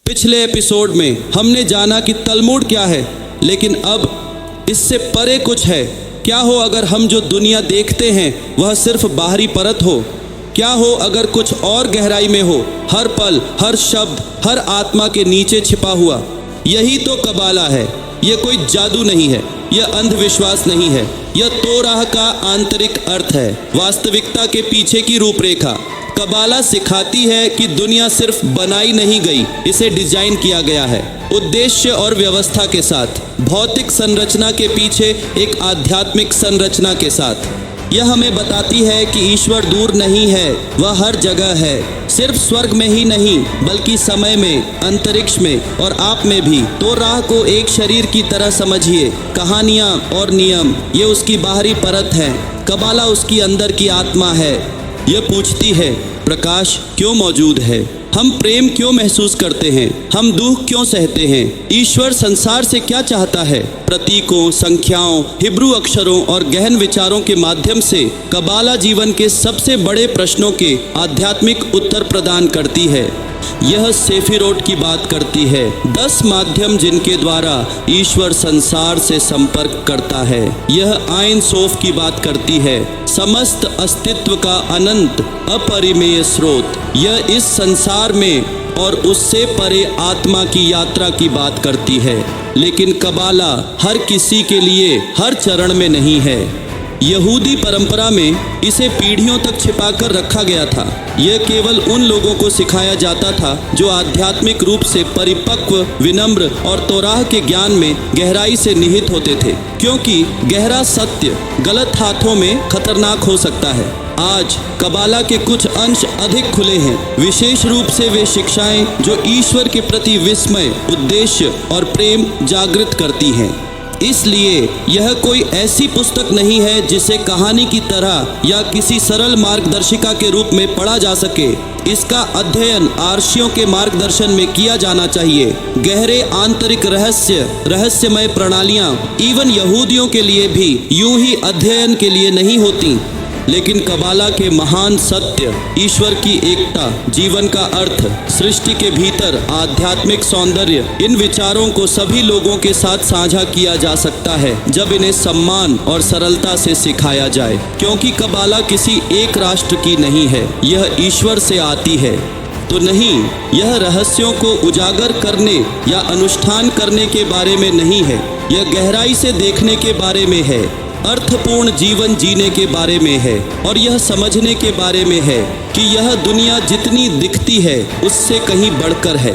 पिछले एपिसोड में हमने जाना कि तलमुड क्या है, लेकिन अब इससे परे कुछ है। क्या हो अगर हम जो दुनिया देखते हैं वह सिर्फ बाहरी परत हो? क्या हो अगर कुछ और गहराई में हो, हर पल, हर शब्द, हर आत्मा के नीचे छिपा हुआ? यही तो कबाला है। यह कोई जादू नहीं है, यह अंधविश्वास नहीं है, यह तोराह का आंतरिक अर्थ है, वास्तविकता के पीछे की रूपरेखा। कबाला सिखाती है कि दुनिया सिर्फ बनाई नहीं गई, इसे डिजाइन किया गया है, उद्देश्य और व्यवस्था के साथ, भौतिक संरचना के पीछे एक आध्यात्मिक संरचना के साथ। यह हमें बताती है कि ईश्वर दूर नहीं है, वह हर जगह है, सिर्फ स्वर्ग में ही नहीं बल्कि समय में, अंतरिक्ष में और आप में भी। तो राह को एक शरीर की तरह समझिए। कहानियाँ और नियम ये उसकी बाहरी परत है, कबाला उसकी अंदर की आत्मा है। यह पूछती है, प्रकाश क्यों मौजूद है? हम प्रेम क्यों महसूस करते हैं? हम दुख क्यों सहते हैं? ईश्वर संसार से क्या चाहता है? प्रतीकों, संख्याओं, हिब्रू अक्षरों और गहन विचारों के माध्यम से कबाला जीवन के सबसे बड़े प्रश्नों के आध्यात्मिक उत्तर प्रदान करती है। यह सेफिरोट की बात करती है, 10 माध्यम जिनके द्वारा ईश्वर संसार से संपर्क करता है। यह आइन सोफ की बात करती है, समस्त अस्तित्व का अनंत अपरिमेय स्रोत। यह इस संसार में और उससे परे आत्मा की यात्रा की बात करती है। लेकिन कबाला हर किसी के लिए हर चरण में नहीं है। यहूदी परंपरा में इसे पीढ़ियों तक छिपाकर रखा गया था। यह केवल उन लोगों को सिखाया जाता था जो आध्यात्मिक रूप से परिपक्व, विनम्र और तोराह के ज्ञान में गहराई से निहित होते थे, क्योंकि गहरा सत्य गलत हाथों में खतरनाक हो सकता है। आज कबाला के कुछ अंश अधिक खुले हैं, विशेष रूप से वे शिक्षाएं जो ईश्वर के प्रति विस्मय, उद्देश्य और प्रेम जागृत करती हैं। इसलिए यह कोई ऐसी पुस्तक नहीं है जिसे कहानी की तरह या किसी सरल मार्गदर्शिका के रूप में पढ़ा जा सके। इसका अध्ययन आर्षियों के मार्गदर्शन में किया जाना चाहिए। गहरे आंतरिक रहस्यमय प्रणालियां इवन यहूदियों के लिए भी यूं ही अध्ययन के लिए नहीं होती। लेकिन कबाला के महान सत्य, ईश्वर की एकता, जीवन का अर्थ, सृष्टि के भीतर आध्यात्मिक सौंदर्य, इन विचारों को सभी लोगों के साथ साझा किया जा सकता है जब इन्हें सम्मान और सरलता से सिखाया जाए। क्योंकि कबाला किसी एक राष्ट्र की नहीं है, यह ईश्वर से आती है। तो नहीं, यह रहस्यों को उजागर करने या अनुष्ठान करने के बारे में नहीं है, यह गहराई से देखने के बारे में है, अर्थपूर्ण जीवन जीने के बारे में है और यह समझने के बारे में है कि यह दुनिया जितनी दिखती है उससे कहीं बढ़कर है।